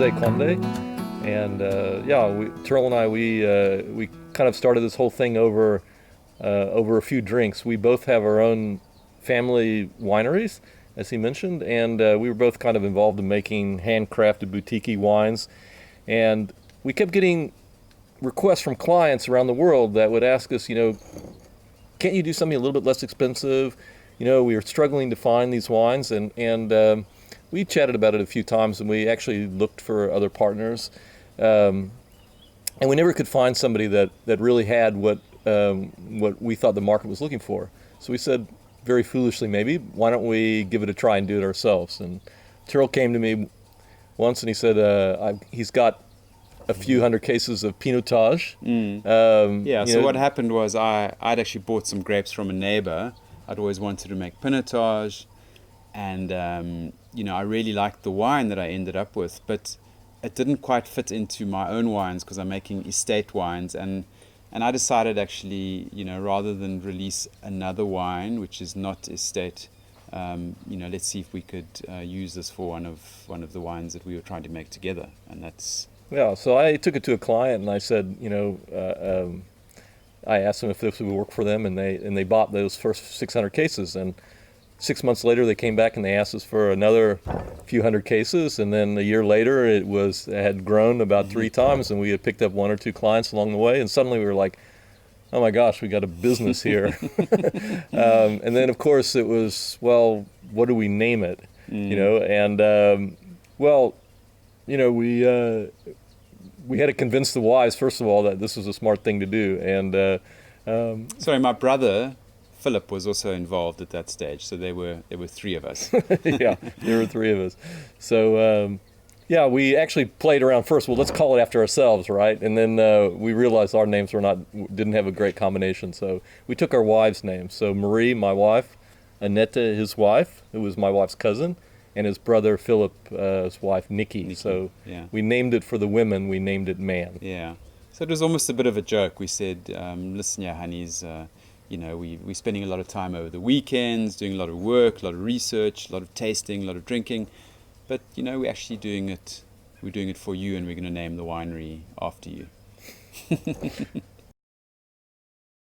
Jose Conde, and Terrell and I we kind of started this whole thing over a few drinks. We both have our own family wineries, as he mentioned, and we were both kind of involved in making handcrafted boutique wines, and we kept getting requests from clients around the world that would ask us, can't you do something a little bit less expensive? We were struggling to find these wines, and we chatted about it a few times, and we actually looked for other partners, and we never could find somebody that really had what we thought the market was looking for. So we said, very foolishly maybe, why don't we give it a try and do it ourselves? And Terrell came to me once and he said he's got a few hundred cases of Pinotage. So what happened was I'd actually bought some grapes from a neighbor. I'd always wanted to make Pinotage, and I really liked the wine that I ended up with, but it didn't quite fit into my own wines because I'm making estate wines, and I decided actually, rather than release another wine which is not estate, let's see if we could use this for one of the wines that we were trying to make together, and that's. Yeah, so I took it to a client and I said, I asked them if this would work for them, and they bought those first 600 cases, and 6 months later they came back and they asked us for another few hundred cases, and then a year later it had grown about three times, and we had picked up one or two clients along the way, and suddenly we were like, oh my gosh, we got a business here. And then of course it was, well, what do we name it? We had to convince the wives, first of all, that this was a smart thing to do. And sorry, my brother Philip was also involved at that stage, so there were three of us. Yeah, there were three of us. So we actually played around first. Well, let's call it after ourselves, right? And then we realized our names didn't have a great combination, so we took our wives' names. So Marie, my wife, Annette, his wife, who was my wife's cousin, and his brother Philip, his wife Nikki. So we named it for the women. We named it Man. Yeah. So it was almost a bit of a joke. We said, listen, yeah, honeys, we're spending a lot of time over the weekends, doing a lot of work, a lot of research, a lot of tasting, a lot of drinking. But, we're actually doing it for you, and we're going to name the winery after you.